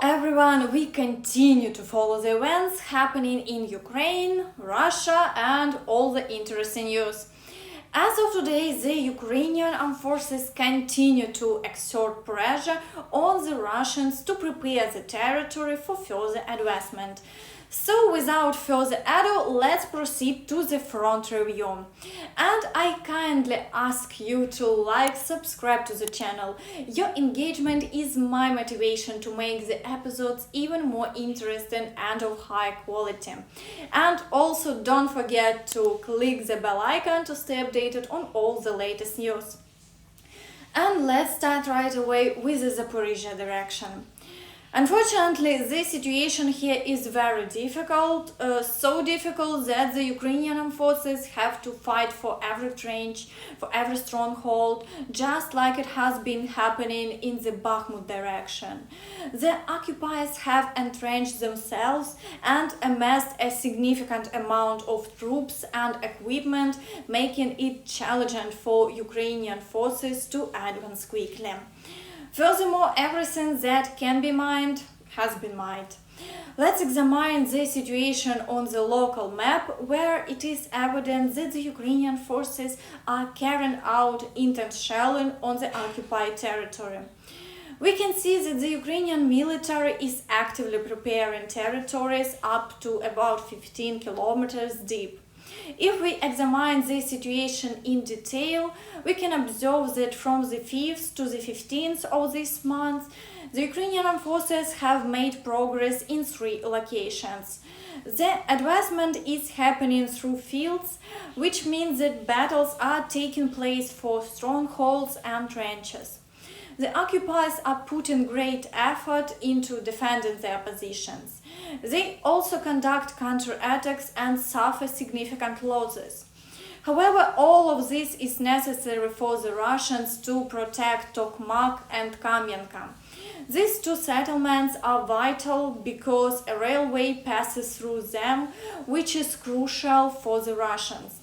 everyone, we continue to follow the events happening in Ukraine, Russia and all the interesting news. As of today, the Ukrainian armed forces continue to exert pressure on the Russians to prepare the territory for further advancement. So without further ado, let's proceed to the front review. And I kindly ask you to like, subscribe to the channel. Your engagement is my motivation to make the episodes even more interesting and of high quality. And also don't forget to click the bell icon to stay updated on all the latest news. And let's start right away with the Zaporizhzhia direction. Unfortunately, the situation here is very difficult, so difficult that the Ukrainian armed forces have to fight for every trench, for every stronghold, just like it has been happening in the Bakhmut direction. The occupiers have entrenched themselves and amassed a significant amount of troops and equipment, making it challenging for Ukrainian forces to advance quickly. Furthermore, everything that can be mined has been mined. Let's examine the situation on the local map, where it is evident that the Ukrainian forces are carrying out intense shelling on the occupied territory. We can see that the Ukrainian military is actively preparing territories up to about 15 kilometers deep. If we examine the situation in detail, we can observe that from the 5th to the 15th of this month, the Ukrainian armed forces have made progress in 3 locations. The advancement is happening through fields, which means that battles are taking place for strongholds and trenches. The occupiers are putting great effort into defending their positions. They also conduct counterattacks and suffer significant losses. However, all of this is necessary for the Russians to protect Tokmak and Kamenka. These 2 settlements are vital because a railway passes through them, which is crucial for the Russians.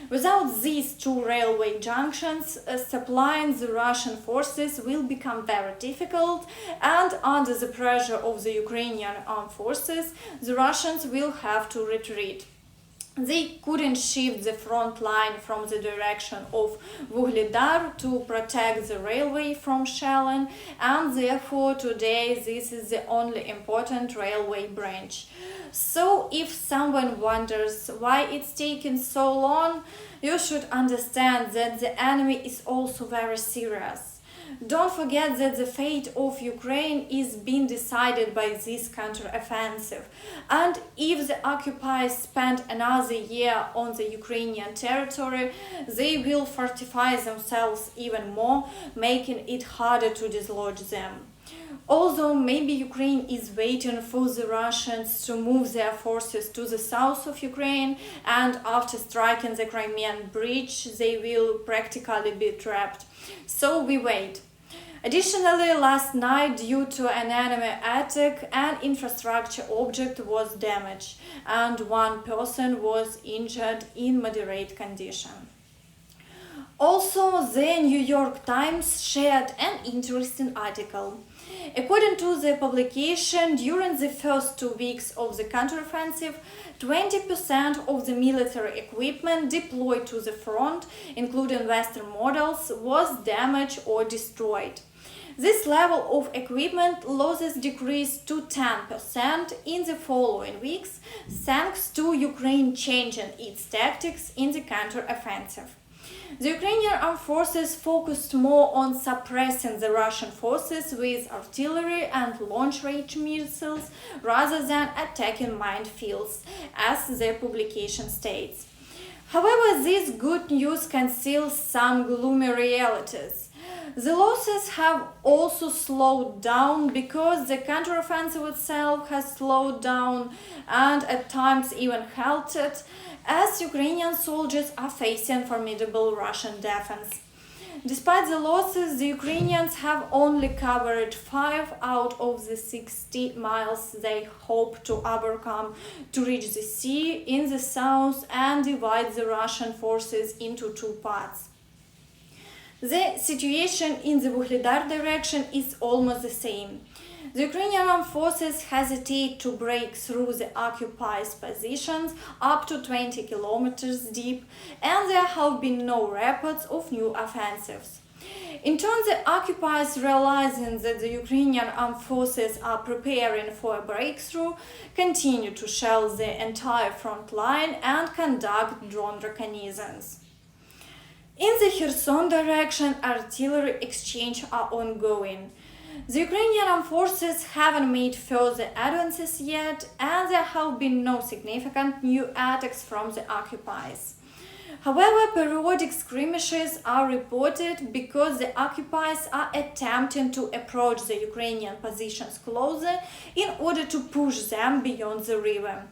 Without these 2 railway junctions, supplying the Russian forces will become very difficult, and under the pressure of the Ukrainian armed forces, the Russians will have to retreat. They couldn't shift the front line from the direction of Vuhledar to protect the railway from shelling, and therefore today this is the only important railway branch. So if someone wonders why it's taking so long, you should understand that the enemy is also very serious. Don't forget that the fate of Ukraine is being decided by this counteroffensive, and if the occupiers spend another year on the Ukrainian territory, they will fortify themselves even more, making it harder to dislodge them. Although maybe Ukraine is waiting for the Russians to move their forces to the south of Ukraine, and after striking the Crimean Bridge, they will practically be trapped. So we wait. Additionally, last night, due to an enemy attack, an infrastructure object was damaged, and 1 person was injured in moderate condition. Also, the New York Times shared an interesting article. According to the publication, during the first 2 weeks of the counteroffensive, 20% of the military equipment deployed to the front, including Western models, was damaged or destroyed. This level of equipment losses decreased to 10% in the following weeks, thanks to Ukraine changing its tactics in the counteroffensive. The Ukrainian armed forces focused more on suppressing the Russian forces with artillery and long-range missiles rather than attacking minefields, as the publication states. However, this good news conceals some gloomy realities. The losses have also slowed down because the counteroffensive itself has slowed down and at times even halted, as Ukrainian soldiers are facing formidable Russian defense. Despite the losses, the Ukrainians have only covered 5 out of the 60 miles they hope to overcome to reach the sea in the south and divide the Russian forces into 2 parts. The situation in the Vuhledar direction is almost the same. The Ukrainian armed forces hesitate to break through the occupied positions up to 20 kilometers deep, and there have been no reports of new offensives. In turn, the occupiers, realizing that the Ukrainian armed forces are preparing for a breakthrough, continue to shell the entire front line and conduct drone reconnaissance. In the Kherson direction, artillery exchange are ongoing. The Ukrainian armed forces haven't made further advances yet, and there have been no significant new attacks from the occupiers. However, periodic skirmishes are reported because the occupiers are attempting to approach the Ukrainian positions closer in order to push them beyond the river.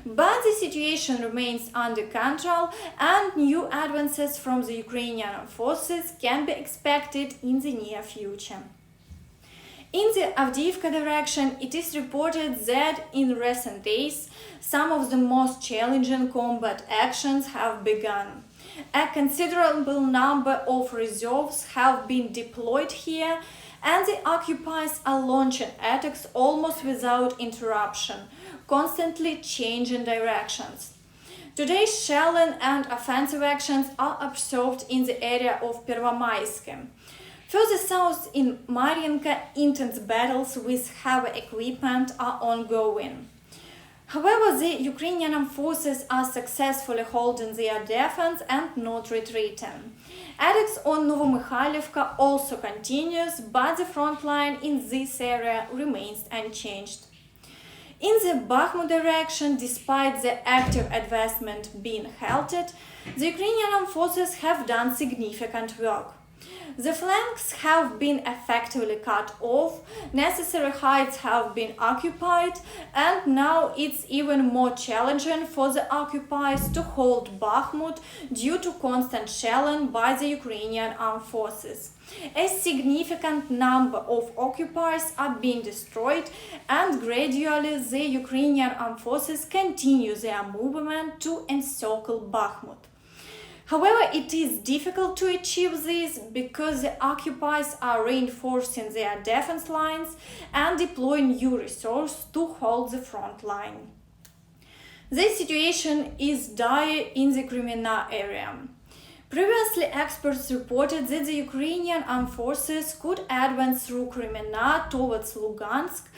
But the situation remains under control, and new advances from the Ukrainian forces can be expected in the near future. In the Avdiivka direction, it is reported that in recent days, some of the most challenging combat actions have begun. A considerable number of reserves have been deployed here, and the occupiers are launching attacks almost without interruption, constantly changing directions. Today's shelling and offensive actions are observed in the area of Pervomaysk. Further south in Mariinka, intense battles with heavy equipment are ongoing. However, the Ukrainian armed forces are successfully holding their defense and not retreating. Attacks on Novomykhailivka also continues, but the front line in this area remains unchanged. In the Bakhmut direction, despite the active advancement being halted, the Ukrainian armed forces have done significant work. The flanks have been effectively cut off, necessary heights have been occupied, and now it's even more challenging for the occupiers to hold Bakhmut due to constant shelling by the Ukrainian armed forces. A significant number of occupiers are being destroyed, and gradually the Ukrainian armed forces continue their movement to encircle Bakhmut. However, it is difficult to achieve this because the occupiers are reinforcing their defense lines and deploying new resources to hold the front line. The situation is dire in the Crimea area. Previously, experts reported that the Ukrainian armed forces could advance through Crimea towards Lugansk,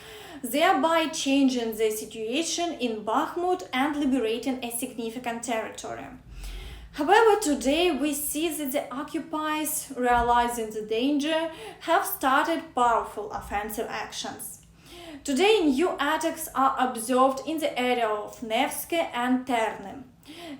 thereby changing the situation in Bakhmut and liberating a significant territory. However, today we see that the occupiers, realizing the danger, have started powerful offensive actions. Today, new attacks are observed in the area of Nevsky and Terny.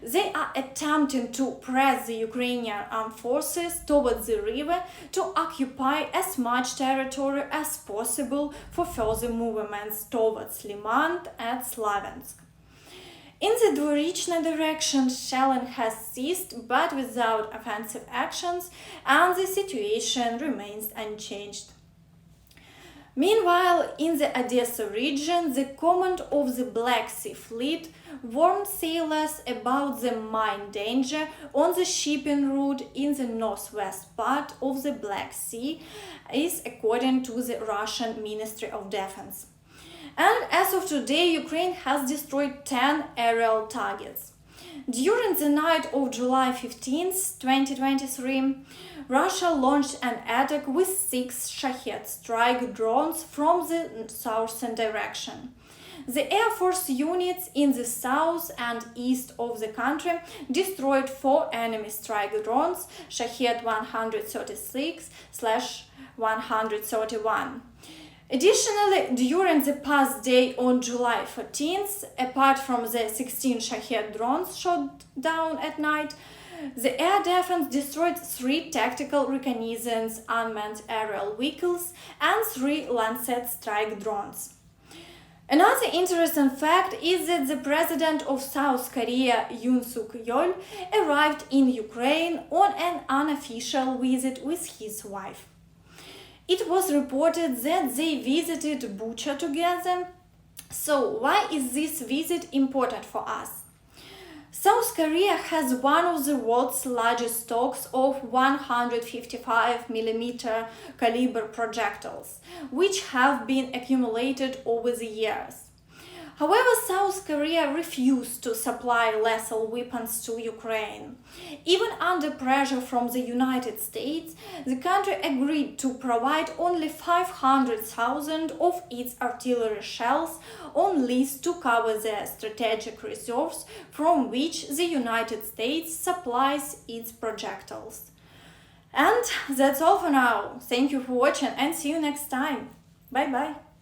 They are attempting to press the Ukrainian armed forces towards the river to occupy as much territory as possible for further movements towards Liman and Slaviansk. In the Dvorichna direction, shelling has ceased, but without offensive actions, and the situation remains unchanged. Meanwhile, in the Odessa region, the command of the Black Sea Fleet warned sailors about the mine danger on the shipping route in the northwest part of the Black Sea, is according to the Russian Ministry of Defense. And as of today, Ukraine has destroyed 10 aerial targets. During the night of July 15, 2023, Russia launched an attack with 6 Shahed strike drones from the southern direction. The Air Force units in the south and east of the country destroyed 4 enemy strike drones, Shahed 136/131. Additionally, during the past day on July 14th, apart from the 16 Shahed drones shot down at night, the air defense destroyed 3 tactical reconnaissance unmanned aerial vehicles and 3 Lancet strike drones. Another interesting fact is that the president of South Korea, Yoon Suk Yeol, arrived in Ukraine on an unofficial visit with his wife. It was reported that they visited Bucha together. So why is this visit important for us? South Korea has one of the world's largest stocks of 155mm caliber projectiles, which have been accumulated over the years. However, South Korea refused to supply lethal weapons to Ukraine. Even under pressure from the United States, the country agreed to provide only 500,000 of its artillery shells on lease to cover their strategic reserves from which the United States supplies its projectiles. And that's all for now. Thank you for watching and see you next time. Bye bye.